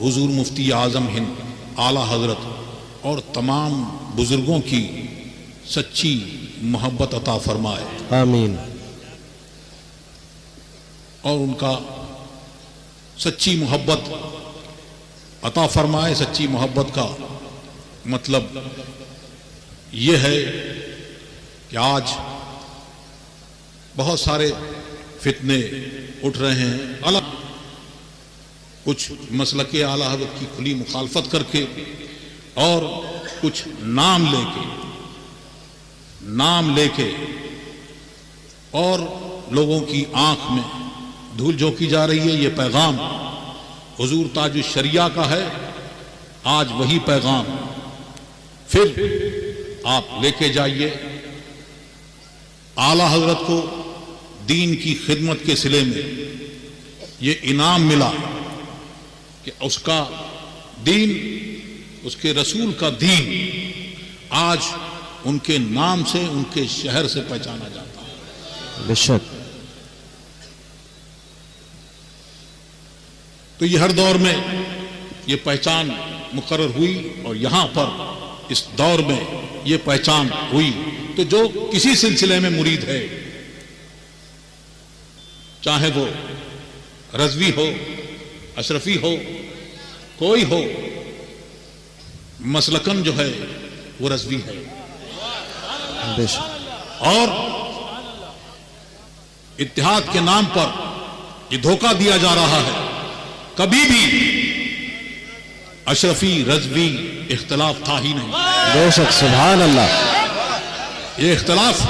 حضور مفتی اعظم ہند اعلیٰ حضرت اور تمام بزرگوں کی سچی محبت عطا فرمائے، آمین۔ اور ان کا سچی محبت عطا فرمائے۔ سچی محبت کا مطلب یہ ہے کہ آج بہت سارے فتنے اٹھ رہے ہیں، الگ کچھ مسلک اعلیٰ حضرت کی کھلی مخالفت کر کے اور کچھ نام لے کے اور لوگوں کی آنکھ میں دھول جھونکی جا رہی ہے۔ یہ پیغام حضور تاج الشریعہ کا ہے، آج وہی پیغام پھر آپ لے کے جائیے۔ اعلیٰ حضرت کو دین کی خدمت کے صلے میں یہ انعام ملا کہ اس کا دین، اس کے رسول کا دین آج ان کے نام سے، ان کے شہر سے پہچانا جاتا ہے۔ بے شک۔ تو یہ ہر دور میں یہ پہچان مقرر ہوئی، اور یہاں پر اس دور میں یہ پہچان ہوئی۔ تو جو کسی سلسلے میں مرید ہے، چاہے وہ رضوی ہو، اشرفی ہو، کوئی ہو، مسلکن جو ہے وہ رضوی ہے، بے شک۔ اور اتحاد کے نام پر یہ دھوکہ دیا جا رہا ہے۔ کبھی بھی اشرفی رضوی اختلاف تھا ہی نہیں۔ بے شک، سبحان اللہ۔ یہ اختلاف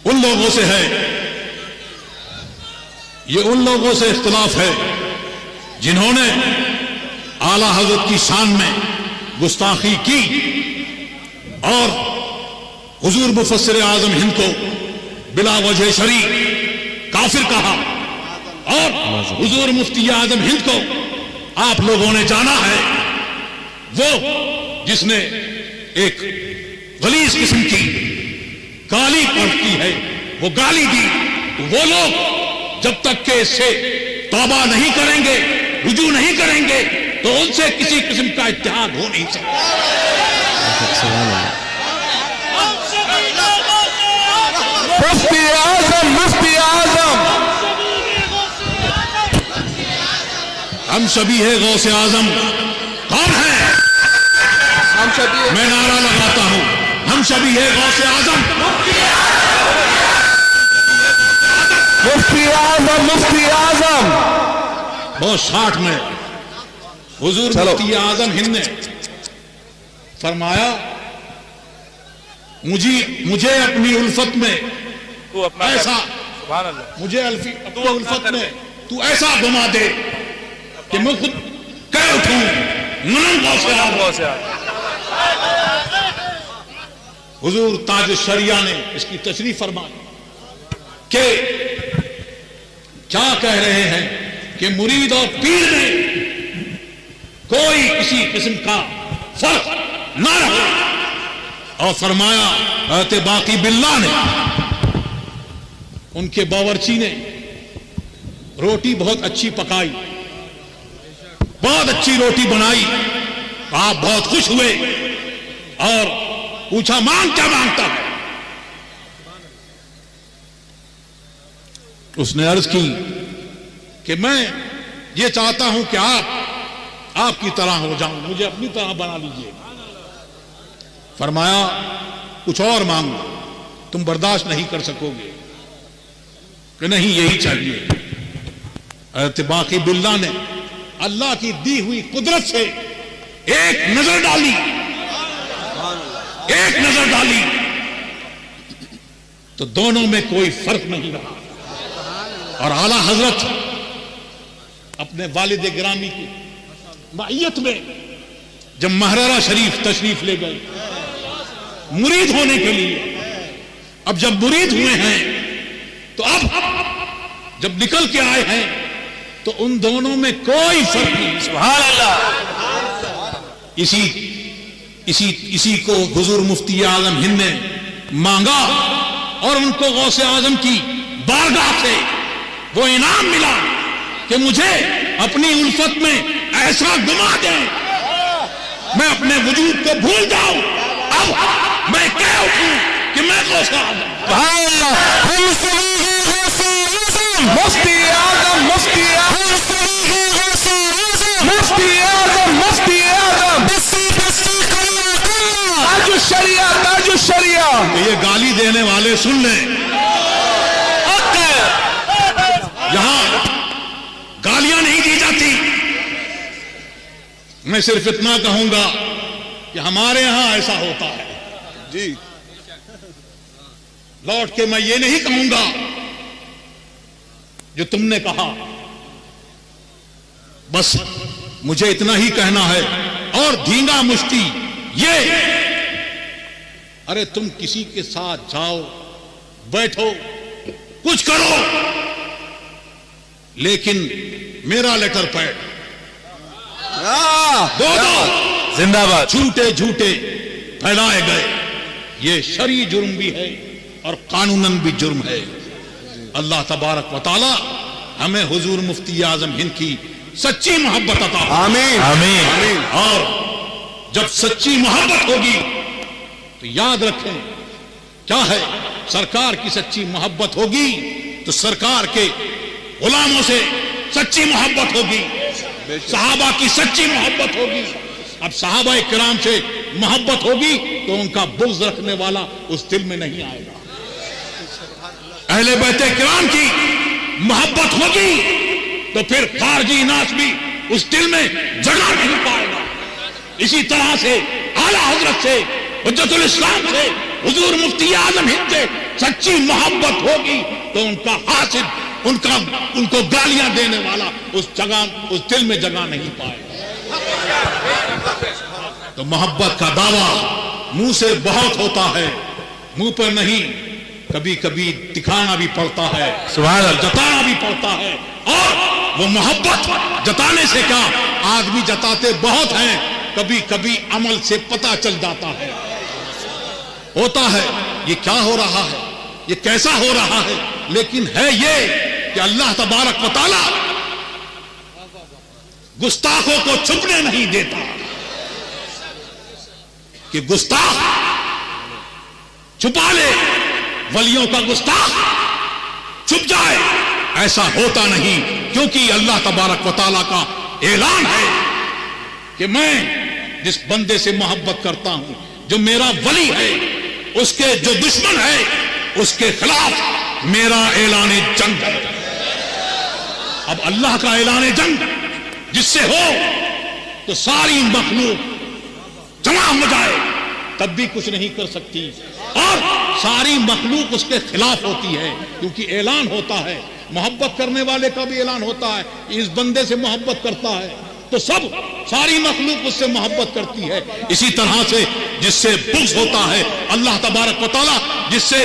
ان لوگوں سے ہے، یہ ان لوگوں سے اختلاف ہے جنہوں نے اعلیٰ حضرت کی شان میں گستاخی کی اور حضور مفسر اعظم ہند کو بلا وجہ شرعی کافر کہا، اور حضور مفتی اعظم ہند کو آپ لوگوں نے جانا ہے وہ جس نے ایک غلیظ قسم کی گالی پڑھتی ہے، وہ گالی دی۔ وہ لوگ جب تک کہ اس سے توبہ نہیں کریں گے، رجوع نہیں کریں گے، تو ان سے کسی قسم کا اتحاد ہو نہیں سکتا۔ سبحان اللہ۔ مفتی اعظم، مفتی اعظم، ہم شبیہ غوث اعظم کون ہیں؟ میں نعرہ لگاتا ہوں، ہم شبیہ غوث اعظم، مفتی اعظم، مفتی اعظم۔ بہت 60 میں حضور مفتی اعظم ہند نے فرمایا، مجھے اپنی الفت میں ایسا، مجھے اپنی الفت میں تو ایسا گما دے کہ میں خود کہہ اٹھوں منم غوث اعظم۔ حضور تاج الشریعہ نے اس کی تشریح فرمائی کہ کیا کہہ رہے ہیں کہ مرید اور پیر میں کوئی کسی قسم کا فرق نہ رہے، اور فرمایا حضرت باقی باللہ نے، ان کے باورچی نے روٹی بہت اچھی پکائی، بہت اچھی روٹی بنائی، آپ بہت خوش ہوئے اور پوچھا مانگ کیا مانگتا ہے؟ اس نے عرض کی کہ میں یہ چاہتا ہوں کہ آپ کی طرح ہو جاؤں، مجھے اپنی طرح بنا لیجئے۔ فرمایا کچھ اور مانگو، تم برداشت نہیں کر سکو گے، کہ نہیں یہی چاہیے۔ حضرت باقی باللہ نے اللہ کی دی ہوئی قدرت سے ایک نظر ڈالی، ایک نظر ڈالی، تو دونوں میں کوئی فرق نہیں رہا۔ اور اعلیٰ حضرت اپنے والد گرامی کی معیت میں جب محررہ شریف تشریف لے گئے مرید ہونے کے لیے، اب جب مرید ہوئے ہیں تو اب جب نکل کے آئے ہیں تو ان دونوں میں کوئی فرق نہیں۔ سبحان اللہ۔ اسی کو حضور مفتی اعظم ہند نے مانگا، اور ان کو غوث اعظم کی بارگاہ سے وہ انعام ملا کہ مجھے اپنی الفت میں ایسا گما دیں میں اپنے وجود کو بھول جاؤں. اب میں کہہ اٹھوں کہ میں غوث اعظم. ہم سبھی ہیں غوث اعظم. مفتی اعظم مفتی اعظم مفتی اعظم مفتی اعظم تاج الشریعہ تاج الشریعہ. یہ گالی دینے والے سن لیں. یہاں گالیاں نہیں دی جاتی. میں صرف اتنا کہوں گا کہ ہمارے ہاں ایسا ہوتا ہے. جی لوٹ کے میں یہ نہیں کہوں گا جو تم نے کہا. بس مجھے اتنا ہی کہنا ہے. اور دھینگا مشتی یہ ارے تم کسی کے ساتھ جاؤ بیٹھو کچھ کرو لیکن میرا لیٹر پیڈ دو زندہ باد. جھوٹے جھوٹے پھیلائے گئے. یہ شرعی جرم بھی ہے اور قانوناً بھی جرم ہے. اللہ تبارک و تعالی ہمیں حضور مفتی اعظم ہند کی سچی محبت عطا. آمین آمین. اور جب سچی محبت ہوگی تو یاد رکھیں کیا ہے سرکار کی سچی محبت ہوگی تو سرکار کے غلاموں سے سچی محبت ہوگی. صحابہ کی سچی محبت ہوگی. اب صحابہ کرام سے محبت ہوگی تو ان کا بغض رکھنے والا اس دل میں نہیں آئے گا. اہل بیت کرام کی محبت ہوگی تو پھر خارجی ناس بھی اس دل میں جگہ نہیں پائے گا. اسی طرح سے اعلیٰ حضرت سے حجت الاسلام سے حضور مفتی اعظم ہند سے سچی محبت ہوگی تو ان کا حاسد ان کو گالیاں دینے والا اس دل میں جگہ نہیں پائے گا. تو محبت کا دعویٰ منہ سے بہت ہوتا ہے منہ پر نہیں. کبھی کبھی دکھانا بھی پڑتا ہے سبحان اللہ. جتانا بھی پڑتا ہے. اور وہ محبت جتانے سے کیا آدمی جتاتے بہت ہیں کبھی کبھی عمل سے پتہ چل جاتا ہے. ہوتا ہے یہ کیا ہو رہا ہے یہ کیسا ہو رہا ہے لیکن ہے یہ کہ اللہ تبارک و تعالی گستاخوں کو چھپنے نہیں دیتا کہ گستاخ چھپا لے ولیوں کا گستاخ چھپ جائے. ایسا ہوتا نہیں کیونکہ اللہ تبارک و تعالی کا اعلان ہے کہ میں جس بندے سے محبت کرتا ہوں جو میرا ولی ہے اس کے جو دشمن ہے اس کے خلاف میرا اعلان جنگ ہے. اب اللہ کا اعلان جنگ جس سے ہو تو ساری مخلوق جمع ہو جائے تب بھی کچھ نہیں کر سکتی اور ساری مخلوق اس کے خلاف ہوتی ہے کیونکہ اعلان ہوتا ہے. محبت کرنے والے کا بھی اعلان ہوتا ہے اس بندے سے محبت کرتا ہے تو ساری مخلوق اس سے محبت کرتی ہے. اسی طرح سے جس سے بغض ہوتا ہے اللہ تبارک و تعالی جس سے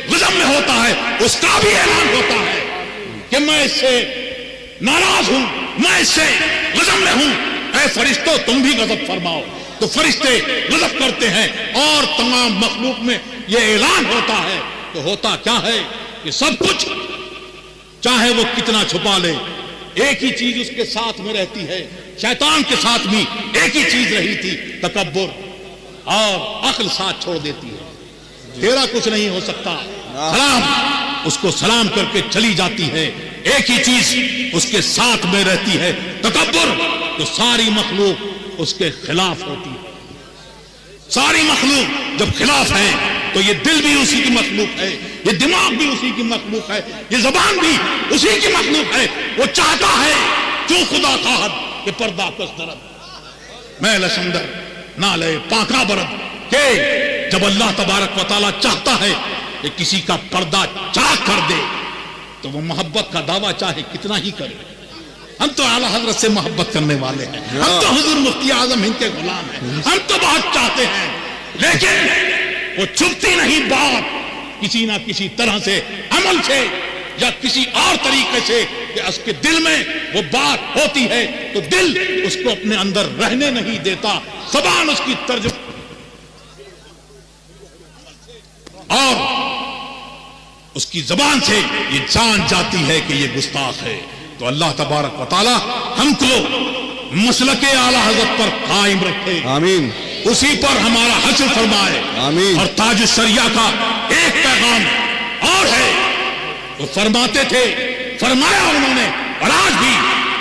غضب میں ہوتا ہے اس کا بھی اعلان ہوتا ہے کہ میں اس سے ناراض ہوں میں اس سے غضب میں ہوں. اے فرشتوں تم بھی غضب فرماؤ. تو فرشتے غضب کرتے ہیں اور تمام مخلوق میں یہ اعلان ہوتا ہے. تو ہوتا کیا ہے کہ سب کچھ چاہے وہ کتنا چھپا لے ایک ہی چیز اس کے ساتھ میں رہتی ہے. شیطان کے ساتھ بھی ایک ہی چیز رہی تھی تکبر اور عقل ساتھ چھوڑ دیتی ہے. تیرا کچھ نہیں ہو سکتا سلام اس کو سلام کر کے چلی جاتی ہے. ایک ہی چیز اس کے ساتھ میں رہتی ہے تکبر. تو ساری مخلوق اس کے خلاف ہوتی ہے. ساری مخلوق جب خلاف ہے تو یہ دل بھی اسی کی مخلوق ہے یہ دماغ بھی اسی کی مخلوق ہے یہ زبان بھی اسی کی مخلوق ہے. وہ چاہتا ہے جو خدا خواہد کہ پردہ کس درد میں لسندر نہ لے پاکا برد کہ جب اللہ تبارک و تعالی چاہتا ہے کہ کسی کا پردہ چاک کر دے تو وہ محبت کا دعویٰ چاہے کتنا ہی کرے. ہم تو اعلیٰ حضرت سے محبت کرنے والے ہیں ہم تو حضور مفتی اعظم ہند کے غلام ہیں ہم تو بہت چاہتے ہیں لیکن وہ چھپتی نہیں بات کسی نہ کسی طرح سے عمل سے یا کسی اور طریقے سے کہ اس کے دل میں وہ بات ہوتی ہے تو دل اس کو اپنے اندر رہنے نہیں دیتا. زبان اس کی ترجمہ اور اس کی زبان سے یہ جان جاتی ہے کہ یہ گستاخ ہے تو اللہ تبارک و تعالی ہم کو مسلک اعلی حضرت پر قائم رکھے، آمین اسی پر ہمارا حشر فرمائے۔ آمین۔ اور تاج الشریعہ کا ایک پیغام اور ہے، وہ فرماتے تھے، فرمایا انہوں نے، اور آج بھی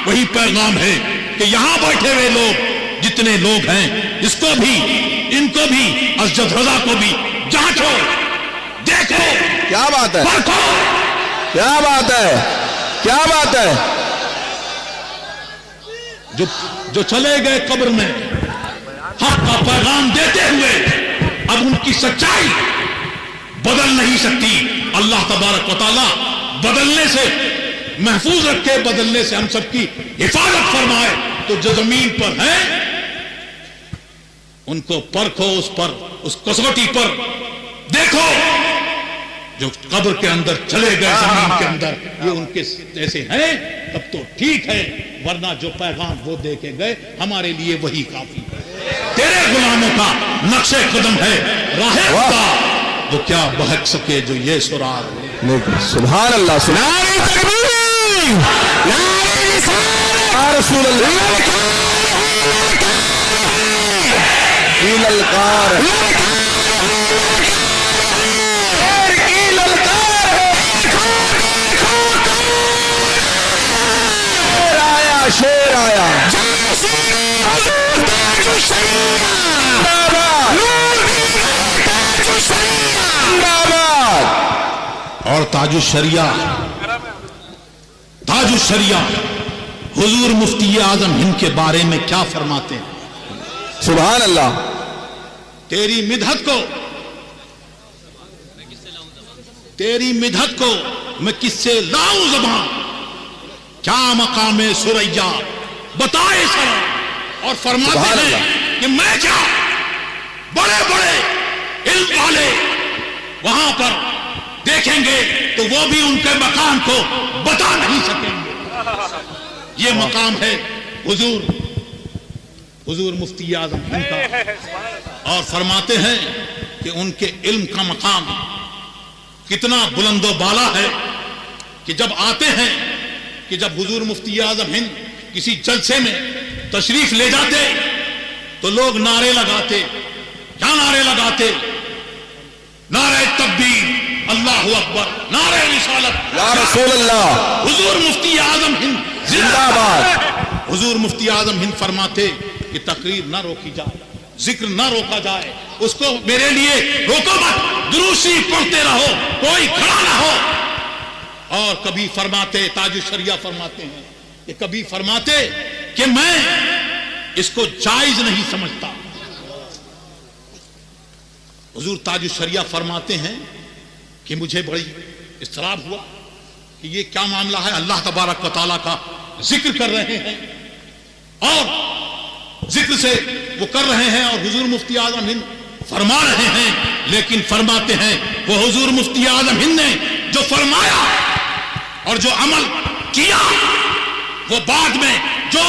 وہی پیغام ہے کہ یہاں بیٹھے ہوئے لوگ جتنے لوگ ہیں، اس کو بھی، ان کو بھی، اسجد رضا کو بھی جانچو، دیکھو، کیا بات ہے، پرکھو۔ کیا بات ہے، کیا بات ہے۔ جو چلے گئے قبر میں حق کا پیغام دیتے ہوئے، اب ان کی سچائی بدل نہیں سکتی۔ اللہ تبارک و تعالی بدلنے سے محفوظ رکھے، بدلنے سے ہم سب کی حفاظت فرمائے۔ تو جو زمین پر ہیں ان کو پرکھو، اس پر، اس کسوٹی پر دیکھو۔ جو قبر کے اندر چلے گئے زمین کے اندر، یہ ان کے جیسے ہیں تب تو ٹھیک ہے، ورنہ جو پیغام وہ دے کے گئے ہمارے لیے وہی کافی ہے۔ تیرے غلاموں کا نقش قدم ہے راہ خدا، وہ کیا بہک سکے جو یہ سراغ۔ سبحان اللہ، سبحان تکبیر، نعرہ رسالت، یا رسول اللہ، کی للکار ہے، کی للکار ہے، شیر آیا، اور تاج الشریعہ، تاج الشریعہ حضور مفتی اعظم ہند کے بارے میں کیا فرماتے ہیں؟ سبحان اللہ۔ تیری مدحت کو میں کس سے لاؤں زبان، کیا مقام سریا بتائے سر۔ اور فرماتے ہیں کہ میں کیا، بڑے بڑے علم والے وہاں پر دیکھیں گے تو وہ بھی ان کے مقام کو بتا نہیں سکیں گے۔ یہ مقام ہے حضور مفتی اعظم ہند کا، اور فرماتے ہیں کہ ان کے علم کا مقام کتنا بلند و بالا ہے کہ جب آتے ہیں، کہ جب حضور مفتی اعظم ہند کسی جلسے میں تشریف لے جاتے تو لوگ نعرے لگاتے۔ کیا نعرے لگاتے؟ نعرہ تکبیر، اللہ اکبر، نعرہ رسالت، یا رسول اللہ، حضور مفتی اعظم ہند زندہ باد۔ حضور مفتی اعظم ہند فرماتے کہ تقریر نہ روکی جائے، ذکر نہ روکا جائے، اس کو میرے لیے روکو مت، درود شریف پڑھتے رہو، کوئی کھڑا نہ ہو۔ اور کبھی فرماتے، تاج الشریعہ فرماتے ہیں کہ کبھی فرماتے کہ میں اس کو جائز نہیں سمجھتا۔ حضور تاج الشریعہ فرماتے ہیں کہ مجھے بڑی اضطراب ہوا کہ یہ کیا معاملہ ہے، اللہ تبارک و تعالیٰ کا ذکر کر رہے ہیں، اور ذکر سے وہ کر رہے ہیں، اور حضور مفتی اعظم ہند فرما رہے ہیں، لیکن فرماتے ہیں وہ حضور مفتی اعظم ہند نے جو فرمایا اور جو عمل کیا، وہ بعد میں جو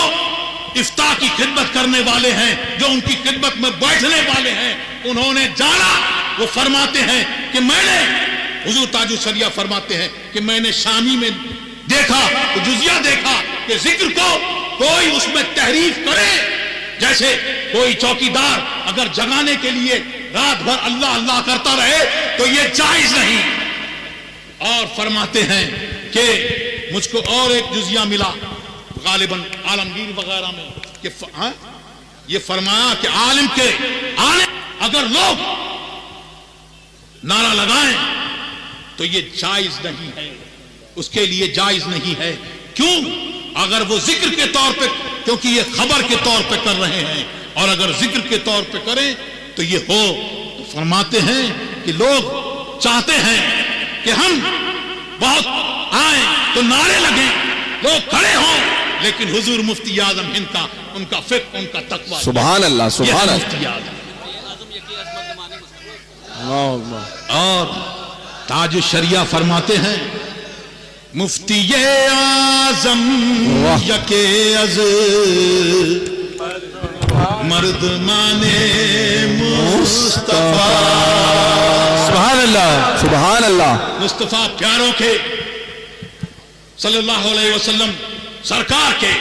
افتاء کی خدمت کرنے والے ہیں، جو ان کی خدمت میں بیٹھنے والے ہیں، انہوں نے جانا۔ وہ فرماتے ہیں کہ میں نے، حضور تاج الشریعہ فرماتے ہیں کہ میں نے شامی میں دیکھا تو جزیہ دیکھا کہ ذکر کو کوئی اس میں تحریف کرے، جیسے کوئی چوکیدار اگر جگانے کے لیے رات بھر اللہ اللہ کرتا رہے تو یہ جائز نہیں۔ اور فرماتے ہیں کہ مجھ کو اور ایک جزیہ ملا غالباً عالمگیر وغیرہ میں کہ یہ فرمایا کہ عالم اگر لوگ نعرہ لگائیں تو یہ جائز نہیں ہے، اس کے لیے جائز نہیں ہے۔ کیوں؟ اگر وہ ذکر کے طور پہ، کیونکہ یہ خبر کے طور پہ کر رہے ہیں، اور اگر ذکر کے طور پہ کریں تو یہ ہو، تو فرماتے ہیں کہ لوگ چاہتے ہیں کہ ہم بہت آئیں تو نعرے لگیں، لوگ کھڑے ہوں، لیکن حضور مفتی اعظم ہند کا، ان کا فقہ، ان کا تقویٰ، سبحان اللہ، سبحان اللہ۔ مفتی اعظم اور تاج الشریعہ فرماتے ہیں مفتی اعظم یکے از مردمان مصطفیٰ، سبحان اللہ، سبحان اللہ۔ مصطفیٰ پیاروں کے صلی اللہ علیہ وسلم سرکار کے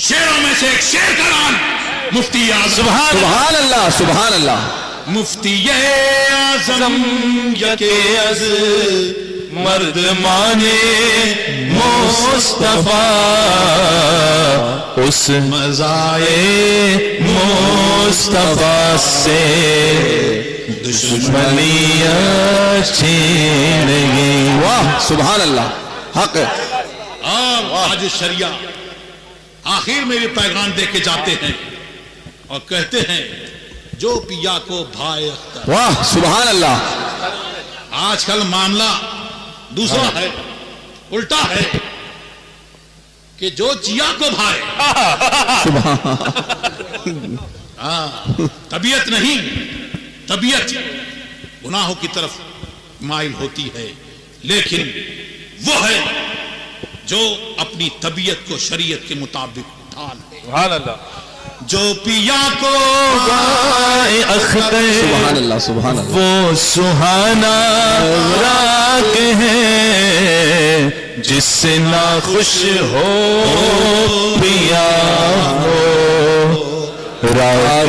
شیروں میں سے ایک شیر کا نام مفتی اعظم. سبحان اللہ سبحان اللہ. مفتی اعظم یکے از مرد مانے مصطفیٰ اس مزائے مصطفیٰ سے دشمنیاں چھین گئی. واہ سبحان اللہ حق. اور آج شریعہ آخر میں یہ پیغام دے کے جاتے ہیں اور کہتے ہیں جو پیا کو بھائے اختر. واہ سبحان اللہ. آج کل معاملہ دوسرا ہے, الٹا ہے کہ جو چیا کو بھائے. طبیعت نہیں, طبیعت گناہوں کی طرف مائل ہوتی ہے, لیکن وہ ہے جو اپنی طبیعت کو شریعت کے مطابق ڈھال ہے. سبحان اللہ. جو پیا کو بھائے اختر سبحان اللہ سبحان اللہ وہ سہانا راگ ہے جس سے نہ خوش ہو پیا ہو راگ